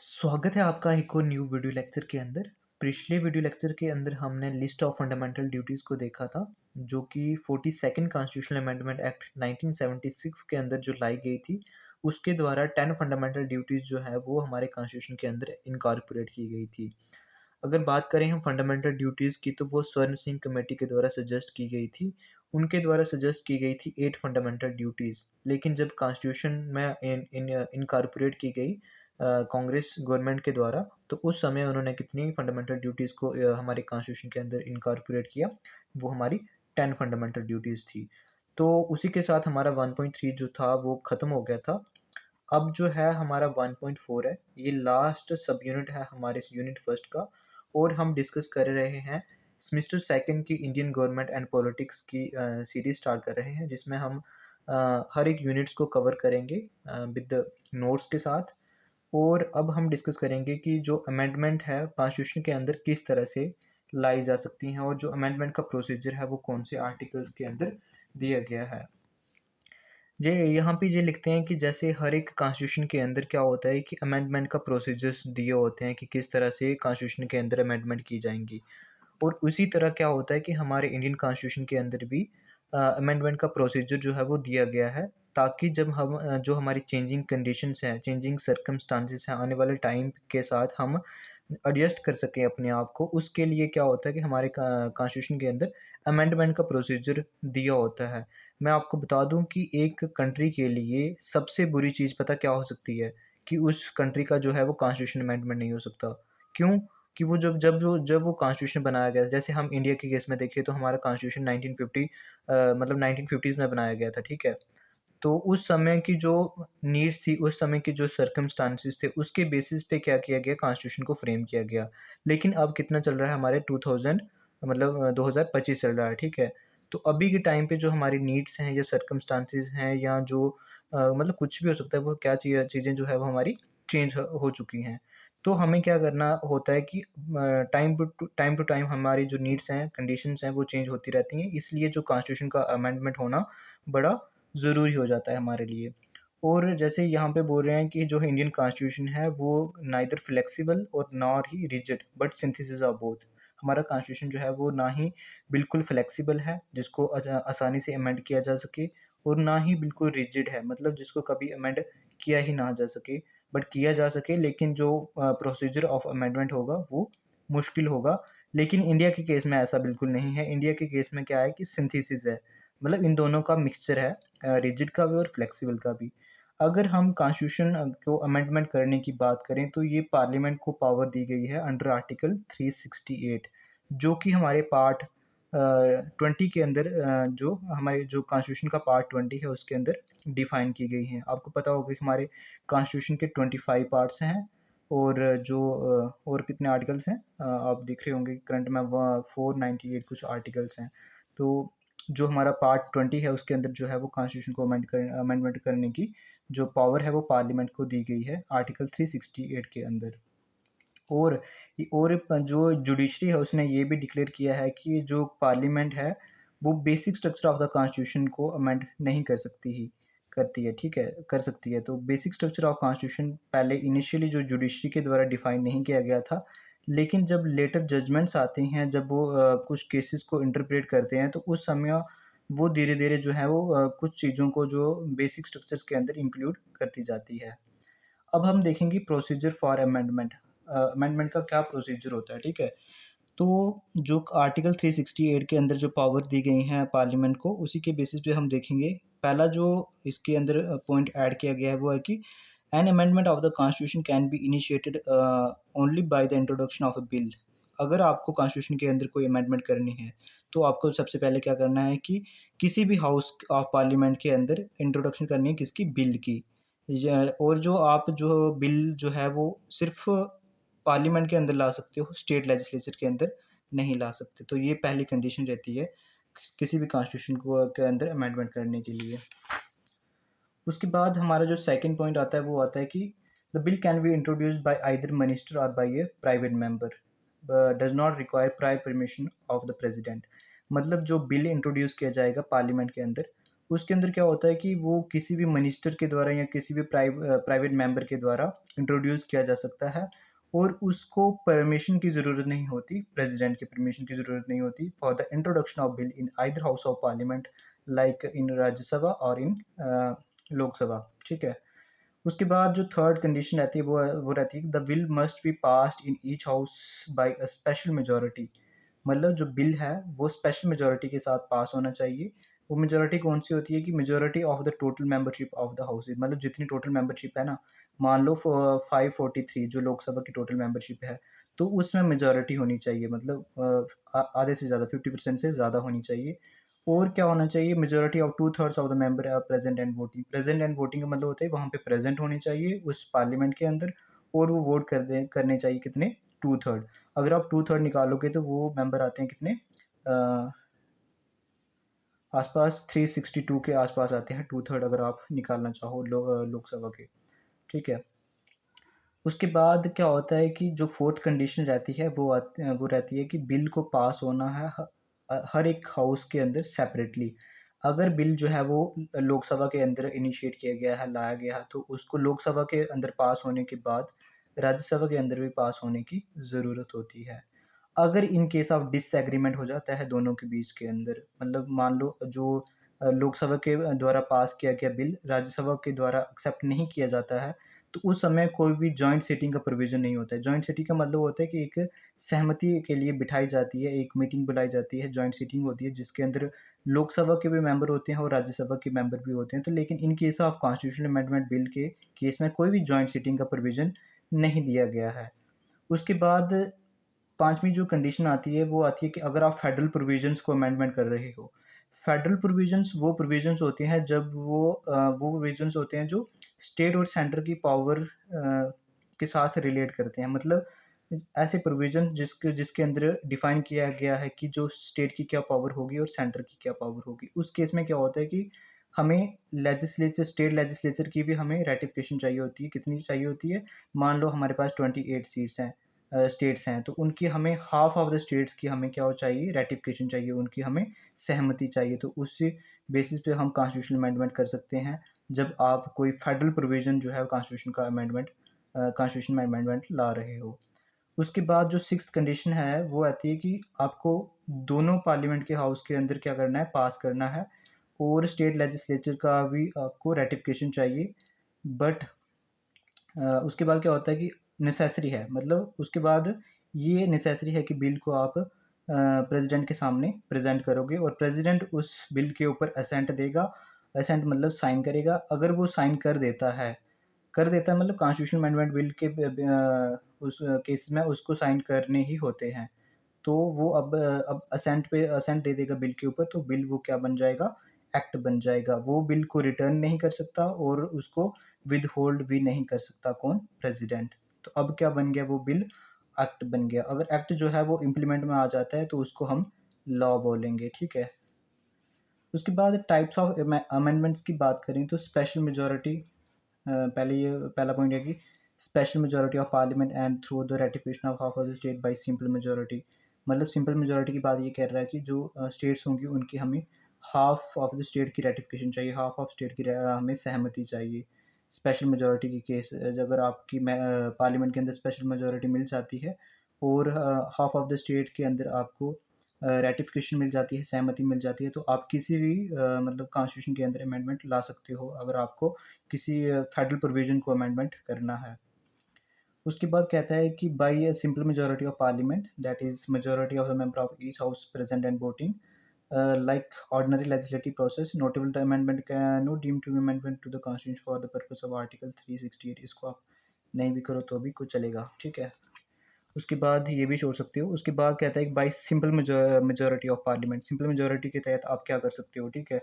स्वागत है आपका एक और न्यू वीडियो लेक्चर के अंदर। पिछले वीडियो लेक्चर के अंदर हमने लिस्ट ऑफ फंडामेंटल ड्यूटीज़ को देखा था, जो कि 42nd कॉन्स्टिट्यूशनल अमेंडमेंट एक्ट 1976 के अंदर जो लाई गई थी, उसके द्वारा 10 फंडामेंटल ड्यूटीज़ जो है वो हमारे कॉन्स्टिट्यूशन के अंदर इनकॉर्पोरेट की गई थी। अगर बात करें हम फंडामेंटल ड्यूटीज़ की, तो वो स्वर्ण सिंह कमेटी के द्वारा सजेस्ट की गई थी। उनके द्वारा सजेस्ट की गई थी 8 फंडामेंटल ड्यूटीज़, लेकिन जब कॉन्स्टिट्यूशन में इनकॉर्पोरेट की गई कांग्रेस गवर्नमेंट के द्वारा, तो उस समय उन्होंने कितनी फंडामेंटल ड्यूटीज़ को हमारे कॉन्स्टिट्यूशन के अंदर इनकॉर्पोरेट किया, वो हमारी 10 फंडामेंटल ड्यूटीज़ थी। तो उसी के साथ हमारा 1.3 जो था वो ख़त्म हो गया था। अब जो है हमारा 1.4 है, ये लास्ट सब यूनिट है हमारे यूनिट फर्स्ट का, और हम डिस्कस कर रहे हैं सेमेस्टर सेकंड की इंडियन गवर्नमेंट एंड पॉलिटिक्स की सीरीज स्टार्ट कर रहे हैं, जिसमें हम हर एक यूनिट्स को कवर करेंगे विद नोट्स के साथ। और अब हम डिस्कस करेंगे कि जो अमेंडमेंट है कॉन्स्टिट्यूशन के अंदर किस तरह से लाई जा सकती हैं, और जो अमेंडमेंट का प्रोसीजर है वो कौन से आर्टिकल्स के अंदर दिया गया है। ये यहाँ पे ये लिखते हैं कि जैसे हर एक कॉन्स्टिट्यूशन के अंदर क्या होता है कि अमेंडमेंट का प्रोसीजर्स दिए होते हैं कि किस तरह से कॉन्स्टिट्यूशन के अंदर अमेंडमेंट की जाएंगी, और उसी तरह क्या होता है कि हमारे इंडियन कॉन्स्टिट्यूशन के अंदर भी अमेंडमेंट का प्रोसीजर जो है वो दिया गया है, ताकि जब हम जो हमारी चेंजिंग कंडीशंस हैं, चेंजिंग सर्कमस्टांसेस हैं, आने वाले टाइम के साथ हम एडजस्ट कर सकें अपने आप को। उसके लिए क्या होता है कि हमारे कॉन्स्टिट्यूशन के अंदर अमेंडमेंट का प्रोसीजर दिया होता है। मैं आपको बता दूं कि एक कंट्री के लिए सबसे बुरी चीज़ पता क्या हो सकती है, कि उस कंट्री का जो है वो कॉन्स्टिट्यूशन अमेंडमेंट नहीं हो सकता। क्यों? कि वो जब वो कॉन्स्टिट्यूशन बनाया गया, जैसे हम इंडिया के केस में देखें तो हमारा कॉन्स्टिट्यूशन 1950 मतलब 1950s में बनाया गया था, ठीक है? तो उस समय की जो नीड्स थी, उस समय के जो सर्कमस्टांसेस थे, उसके बेसिस पे क्या किया गया, कॉन्स्टिट्यूशन को फ्रेम किया गया। लेकिन अब कितना चल रहा है हमारे 2000 मतलब 2025 चल रहा है, ठीक है? तो अभी के टाइम पे जो हमारी नीड्स हैं या सर्कमस्टांसेस हैं या जो मतलब कुछ भी हो सकता है, वो क्या चीज़ें जो है वो हमारी चेंज हो चुकी हैं। तो हमें क्या करना होता है कि टाइम टू टाइम हमारी जो नीड्स हैं, कंडीशंस हैं, वो चेंज होती रहती हैं। इसलिए जो कॉन्स्टिट्यूशन का अमेंडमेंट होना बड़ा ज़रूरी हो जाता है हमारे लिए। और जैसे यहाँ पे बोल रहे हैं कि जो इंडियन कॉन्स्टिट्यूशन है वो नाइदर फ्लेक्सिबल और nor he rigid but synthesis of both. हमारा कॉन्स्टिट्यूशन जो है वो ना ही बिल्कुल फ्लेक्सिबल है जिसको आसानी से अमेंड किया जा सके, और ना ही बिल्कुल रिजिड है मतलब जिसको कभी अमेंड किया ही ना जा सके, बट किया जा सके, लेकिन जो प्रोसीजर ऑफ अमेंडमेंट होगा वो मुश्किल होगा। लेकिन इंडिया के केस में ऐसा बिल्कुल नहीं है। इंडिया के केस में क्या है कि सिंथेसिस है, मतलब इन दोनों का मिक्सचर है, रिजिड का भी और फ्लेक्सिबल का भी। अगर हम कॉन्स्टिट्यूशन को अमेंडमेंट करने की बात करें, तो ये पार्लियामेंट को पावर दी गई है अंडर आर्टिकल 368, जो कि हमारे पार्ट 20 के अंदर जो हमारे जो कॉन्स्टिट्यूशन का पार्ट 20 है उसके अंदर डिफाइन की गई हैं। आपको पता होगा कि हमारे कॉन्स्टिट्यूशन के 25 पार्ट्स हैं, और जो और कितने आर्टिकल्स हैं आप देख रहे होंगे करंट में 498 कुछ आर्टिकल्स हैं। तो जो हमारा पार्ट 20 है उसके अंदर जो है वो कॉन्स्टिट्यूशन को अमेंडमेंट करने की जो पावर है वो पार्लियामेंट को दी गई है आर्टिकल 368 के अंदर। और जो जुडिशरी है उसने ये भी डिक्लेयर किया है कि जो पार्लियामेंट है वो basic structure of the constitution को अमेंड नहीं कर सकती ही करती है, ठीक है, कर सकती है। तो बेसिक स्ट्रक्चर ऑफ कॉन्स्टिट्यूशन पहले इनिशियली जो जुडिशरी के द्वारा डिफाइन नहीं किया गया था, लेकिन जब लेटर जजमेंट्स आते हैं, जब वो कुछ केसेस को इंटरप्रेट करते हैं, तो उस समय वो धीरे-धीरे जो है वो कुछ चीज़ों को जो बेसिक स्ट्रक्चर्स के अंदर इंक्लूड करती जाती है। अब हम देखेंगे प्रोसीजर फॉर अमेंडमेंट। अमेंडमेंट का क्या प्रोसीजर होता है, ठीक है? तो जो आर्टिकल 368 के अंदर जो पावर दी गई हैं पार्लियामेंट को, उसी के बेसिस पे हम देखेंगे। पहला जो इसके अंदर पॉइंट ऐड किया गया है वो है कि an amendment of the constitution can be initiated only by the introduction of a bill. अगर आपको कॉन्स्टिट्यूशन के अंदर कोई अमेंडमेंट करनी है, तो आपको सबसे पहले क्या करना है कि किसी भी हाउस ऑफ पार्लियामेंट के अंदर इंट्रोडक्शन करनी है किसकी, बिल की। और जो आप जो बिल जो है वो सिर्फ पार्लियामेंट के अंदर ला सकते हो, स्टेट लेजिस्लेचर के अंदर नहीं ला सकते। तो ये पहली कंडीशन रहती है किसी भी कॉन्स्टिट्यूशन को के अंदर अमेंडमेंट करने के लिए। उसके बाद हमारा जो सेकंड पॉइंट आता है वो आता है कि the bill can be introduced by either minister और by a private member, does not require prior permission of the president. मतलब जो बिल इंट्रोड्यूस किया जाएगा पार्लियामेंट के अंदर, उसके अंदर क्या होता है कि वो किसी भी मिनिस्टर के द्वारा या किसी भी प्राइवेट मेंबर के द्वारा इंट्रोड्यूस किया जा सकता है, और उसको परमिशन की ज़रूरत नहीं होती, प्रेसिडेंट की परमिशन की ज़रूरत नहीं होती for the introduction of bill in either house of parliament, like in Rajya Sabha और इन लोकसभा। ठीक है। उसके बाद जो थर्ड कंडीशन रहती है वो रहती है कि the bill must be passed in each house by a special majority. मतलब जो बिल है वो स्पेशल मेजोरिटी के साथ पास होना चाहिए। वो मेजोरिटी कौन सी होती है कि majority of the total membership of the house, मतलब जितनी टोटल मेंबरशिप है ना, मान लो 543 जो लोकसभा की टोटल मेंबरशिप है, तो उसमें मेजोरिटी होनी चाहिए, मतलब आधे से ज़्यादा 50% से ज़्यादा होनी चाहिए। और क्या होना चाहिए, majority of 2/3 of the member are present and voting. Present and voting का मतलब होता है वहाँ पे प्रेजेंट होने चाहिए उस पार्लियामेंट के अंदर, और वो वोट करने चाहिए कितने, 2/3। अगर आप 2/3 निकालोगे तो वो मेंबर आते हैं कितने, आसपास 362 के आसपास आते हैं 2/3, अगर आप निकालना चाहो लोकसभा के। ठीक है। उसके बाद क्या होता है कि जो फोर्थ कंडीशन रहती है वो रहती है कि बिल को पास होना है हर एक हाउस के अंदर सेपरेटली। अगर बिल जो है वो लोकसभा के अंदर इनिशिएट किया गया है, लाया गया है, तो उसको लोकसभा के अंदर पास होने के बाद राज्यसभा के अंदर भी पास होने की ज़रूरत होती है। अगर इन केस ऑफ डिसएग्रीमेंट हो जाता है दोनों के बीच के अंदर, मतलब मान लो जो लोकसभा के द्वारा पास किया गया बिल राज्यसभा के द्वारा एक्सेप्ट नहीं किया जाता है, तो उस समय कोई भी जॉइंट सिटिंग का प्रोविज़न नहीं होता है। जॉइंट सिटिंग का मतलब होता है कि एक सहमति के लिए बिठाई जाती है, एक मीटिंग बुलाई जाती है, जॉइंट सिटिंग होती है जिसके अंदर लोकसभा के भी मेंबर होते हैं और राज्यसभा के मेंबर भी होते हैं। तो लेकिन in case of constitutional amendment bill के केस में कोई भी जॉइंट सिटिंग का प्रोविज़न नहीं दिया गया है। उसके बाद 5वीं जो कंडीशन आती है वो आती है कि अगर आप फेडरल प्रोविजंस को अमेंडमेंट कर रहे हो। फेडरल प्रोविजंस वो प्रोविजंस होते हैं जब वो प्रोविजंस होते हैं जो स्टेट और सेंटर की पावर के साथ रिलेट करते हैं। मतलब ऐसे प्रोविजन जिसके जिसके अंदर डिफाइन किया गया है कि जो स्टेट की क्या पावर होगी और सेंटर की क्या पावर होगी। उस केस में क्या होता है कि हमें स्टेट लेजिस्लेचर की भी हमें रेटिफिकेशन चाहिए होती है। कितनी चाहिए होती है? मान लो हमारे पास 28 सीट्स हैं, स्टेट्स हैं, तो उनकी हमें हाफ ऑफ द स्टेट्स की हमें क्या चाहिए, रेटिफिकेशन चाहिए, उनकी हमें सहमति चाहिए। तो उस बेसिस पे हम कॉन्स्टिट्यूशनल अमेंडमेंट कर सकते हैं जब आप कोई फेडरल प्रोविजन जो है कॉन्स्टिट्यूशन का अमेंडमेंट कॉन्स्टिट्यूशन में अमेंडमेंट ला रहे हो। उसके बाद जो सिक्स्थ कंडीशन है वो आती है कि आपको दोनों पार्लियामेंट के हाउस के अंदर क्या करना है, पास करना है, और स्टेट लेजिस्लेचर का भी आपको रेटिफिकेशन चाहिए। बट उसके बाद क्या होता है कि नेसेसरी है, मतलब उसके बाद ये नेसेसरी है कि बिल को आप प्रेसिडेंट के सामने प्रेजेंट करोगे और प्रेसिडेंट उस बिल के ऊपर असेंट देगा। असेंट मतलब साइन करेगा। अगर वो साइन कर देता है मतलब कॉन्स्टिट्यूशनल अमेंडमेंट बिल के उस केस में उसको साइन करने ही होते हैं। तो वो अब असेंट दे देगा बिल के ऊपर, तो बिल वो क्या बन जाएगा, एक्ट बन जाएगा। वो बिल को रिटर्न नहीं कर सकता और उसको विदहोल्ड भी नहीं कर सकता, कौन, प्रेसिडेंट। तो अब क्या बन गया, वो बिल एक्ट बन गया। अगर एक्ट जो है वो इम्प्लीमेंट में आ जाता है तो उसको हम लॉ बोलेंगे। ठीक है। उसके बाद टाइप्स ऑफ अमेंडमेंट्स की बात करें तो स्पेशल मेजोरिटी, पहला पॉइंट है कि special majority of parliament and through the ratification of half of the state by simple majority. मतलब सिंपल मेजोरिटी की बात ये कह रहा है कि जो स्टेट्स होंगी उनकी हमें हाफ ऑफ द स्टेट की रेटिफिकेशन चाहिए, हाफ ऑफ स्टेट की हमें सहमति चाहिए। स्पेशल मेजोरिटी की केस अगर आपकी पार्लियामेंट के अंदर स्पेशल मेजोरिटी मिल जाती है और हाफ ऑफ द स्टेट के अंदर आपको रेटिफिकेशन मिल जाती है, सहमति मिल जाती है, तो आप किसी भी मतलब कॉन्स्टिट्यूशन के अंदर अमेंडमेंट ला सकते हो अगर आपको किसी फेडरल प्रोविजन को अमेंडमेंट करना है। उसके बाद कहता है कि by a simple majority of parliament, that is majority of the member of each house present and voting, like ordinary legislative process, notable the amendment can no deemed to be amendment to the constitution for the purpose of article 368। इसको आप नहीं भी करो तो भी कुछ चलेगा। ठीक है। उसके बाद ये भी छोड़ सकते हो। उसके बाद कहता है कि by simple majority of parliament, simple majority के तहत आप क्या कर सकते हो। ठीक है।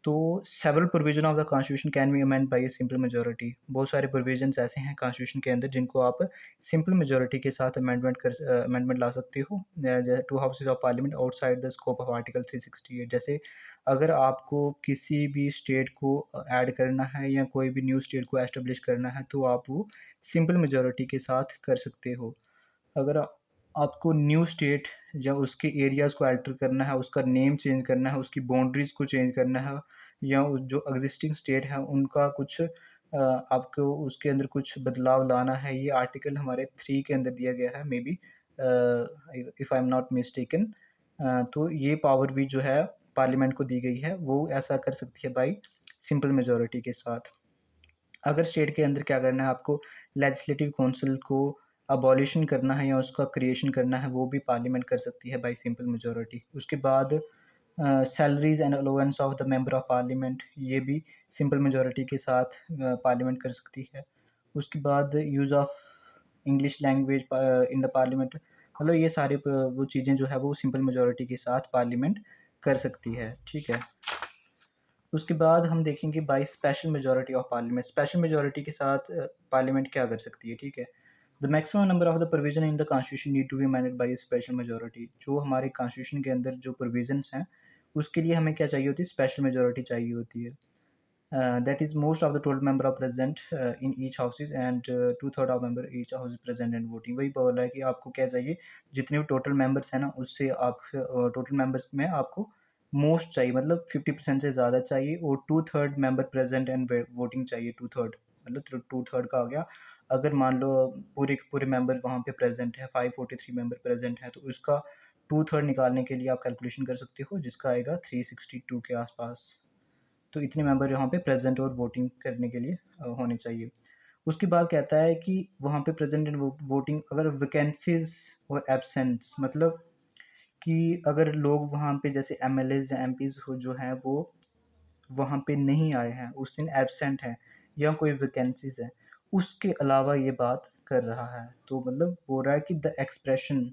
तो several provision of the constitution can be amend by simple majority. बहुत सारे प्रोविजंस ऐसे हैं कॉन्स्टिट्यूशन के अंदर जिनको आप सिंपल मेजोरिटी के साथ अमेंडमेंट ला सकते हो to houses of parliament outside the scope of article 368। जैसे अगर आपको किसी भी स्टेट को ऐड करना है या कोई भी न्यू स्टेट को एस्टेब्लिश करना है तो आप वो सिंपल मेजोरिटी के साथ कर सकते हो। अगर आपको न्यू स्टेट या उसके एरियाज़ को अल्टर करना है, उसका नेम चेंज करना है, उसकी बाउंड्रीज़ को चेंज करना है, या जो एग्जिस्टिंग स्टेट है उनका कुछ आपको उसके अंदर कुछ बदलाव लाना है, ये आर्टिकल हमारे 3 के अंदर दिया गया है, may be if I am not mistaken. तो ये पावर भी जो है पार्लियामेंट को दी गई है, वो ऐसा कर सकती है बाई सिंपल मेजॉरिटी के साथ। अगर स्टेट के अंदर क्या करना है आपको, लेजिस्लेटिव काउंसिल को अबॉलिशन करना है या उसका क्रिएशन करना है, वो भी पार्लियामेंट कर सकती है बाई सिंपल मेजॉरिटी। उसके बाद salaries and allowance of the member of parliament, ये भी सिंपल मेजॉरिटी के साथ पार्लियामेंट कर सकती है। उसके बाद use of English language in the parliament, मतलब ये सारे वो चीज़ें जो है वो सिंपल मेजॉरिटी के साथ पार्लियामेंट कर सकती है, ठीक है। उसके बाद हम देखेंगे by special majority of parliament. Special majority के साथ पार्लियामेंट क्या कर सकती है, ठीक है। The maximum number of the provision in the constitution need to be amended by special majority. जो हमारे कॉन्स्टिट्यूशन के अंदर जो प्रोविजंस हैं उसके लिए हमें क्या चाहिए होती है, स्पेशल मेजॉरिटी चाहिए होती है। That is most of the total member are present in each houses and 2/3 of member each house is present and voting। वही बोला है कि आपको क्या चाहिए, जितने भी टोटल मेंबर्स हैं ना उससे आप टोटल मेंबर्स में आपको मोस्ट चाहिए, मतलब 50% से ज़्यादा चाहिए, और 2/3 मेंबर प्रेजेंट एंड वोटिंग चाहिए। 2/3 मतलब 2/3 का आ गया। अगर मान लो पूरे पूरे मेंबर वहाँ पे प्रेजेंट है, 543 मेंबर प्रेजेंट है, तो उसका 2/3 निकालने के लिए आप कैलकुलेशन कर सकते हो, जिसका आएगा 362 के आसपास। तो इतने मेंबर यहाँ पे प्रेजेंट और वोटिंग करने के लिए होने चाहिए। उसके बाद कहता है कि वहाँ पे प्रेजेंट एंड वोटिंग अगर वैकेंसीज और एब्सेंट्स, मतलब कि अगर लोग वहाँ पे जैसे एमएलएज या एमपीज जो हैं वो वहाँ पे नहीं आए हैं, उस दिन एब्सेंट हैं या कोई वैकेंसीज है, उसके अलावा ये बात कर रहा है। तो मतलब बोल रहा है कि द एक्सप्रेशन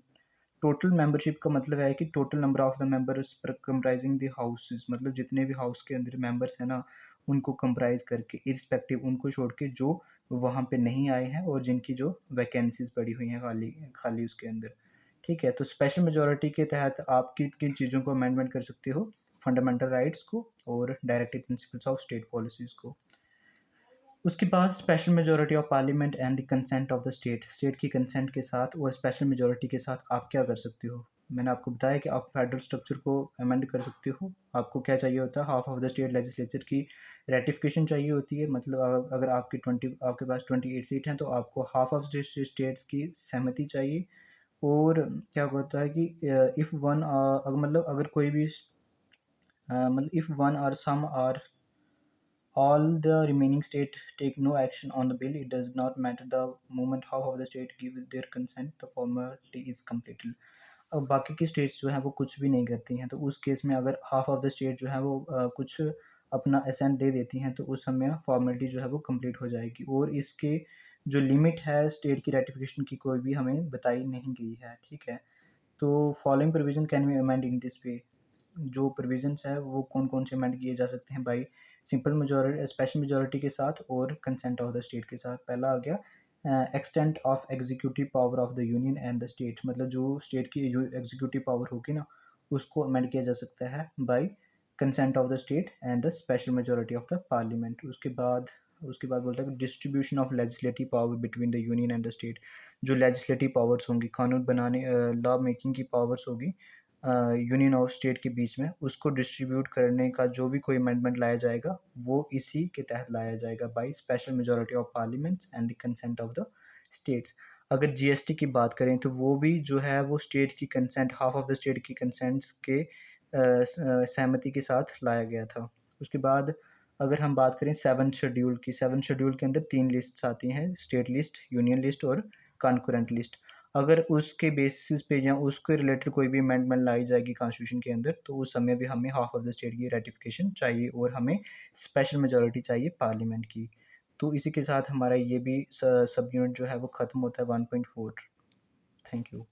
टोटल मेंबरशिप का मतलब है कि total number of the members comprising the houses, मतलब जितने भी हाउस के अंदर मेंबर्स हैं ना उनको कंप्राइज करके, इरिस्पेक्टिव उनको छोड़ के जो वहाँ पे नहीं आए हैं और जिनकी जो वैकेंसीज पड़ी हुई हैं खाली खाली उसके अंदर, ठीक है। तो स्पेशल मेजोरिटी के तहत आप किन किन चीज़ों को अमेंडमेंट कर सकते हो, फंडामेंटल राइट्स को और directive principles of state policies को। उसके बाद special majority of parliament and the consent of the state, state की कंसेंट के साथ और स्पेशल मेजॉरिटी के साथ आप क्या कर सकते हो। मैंने आपको बताया कि आप फेडरल स्ट्रक्चर को अमेंड कर सकते हो। आपको क्या चाहिए होता है, half of the state legislature की रेटिफिकेशन चाहिए होती है, मतलब अगर आपके पास 28 सीट हैं तो आपको हाफ ऑफ स्टेट्स की सहमति चाहिए। और क्या होता है कि इफ़ वन मतलब अगर कोई भी मतलब if one or some are all the remaining state take no action on the bill, it does not matter the moment half of the state give their consent, the formality is completed। अब बाकी की states जो हैं वो कुछ भी नहीं करती हैं, तो उस केस में अगर हाफ ऑफ द स्टेट जो है वो कुछ अपना असेंट दे देती हैं तो उस समय फॉर्मेलिटी जो है वो कंप्लीट हो जाएगी। और इसके जो लिमिट है स्टेट की रेटिफिकेशन की कोई भी हमें बताई नहीं गई है, ठीक है। तो following provision can be amend in this way, जो प्रोविजंस हैं वो कौन कौन से अमेंड किए जा सकते हैं भाई, सिंपल मेजॉरिटी स्पेशल मेजॉरिटी के साथ और कंसेंट ऑफ द स्टेट के साथ। पहला आ गया extent of executive power of the union and the state, मतलब जो स्टेट की एग्जीक्यूटिव पावर होगी ना उसको अमेंड किया जा सकता है bye consent of the state and the special majority of the parliament. उसके बाद बोलता है कि distribution of legislative power between the union and the state, जो लेजिस्लेटिव पावर्स होंगी, कानून बनाने लॉ मेकिंग की पावर्स होगी यूनियन और स्टेट के बीच में, उसको डिस्ट्रीब्यूट करने का जो भी कोई अमेंडमेंट लाया जाएगा वो इसी के तहत लाया जाएगा by special majority of parliament and the consent of the states. अगर जीएसटी की बात करें तो वो भी जो है वो स्टेट की consent, half of the state की कंसेंट के सहमति के साथ लाया गया था। उसके बाद अगर हम बात करें सेवन शेड्यूल की, सेवन शेड्यूल के अंदर 3 लिस्ट्स आती हैं, स्टेट लिस्ट, यूनियन लिस्ट और कॉन्करेंट लिस्ट। अगर उसके बेसिस पे या उसके रिलेटेड कोई भी अमेंडमेंट लाई जाएगी कॉन्स्टिट्यूशन के अंदर तो उस समय भी हमें हाफ ऑफ द स्टेट की रेटिफिकेशन चाहिए और हमें स्पेशल मेजॉरिटी चाहिए पार्लियामेंट की। तो इसी के साथ हमारा ये भी सब यूनिट जो है वो ख़त्म होता है 1.4। Thank you.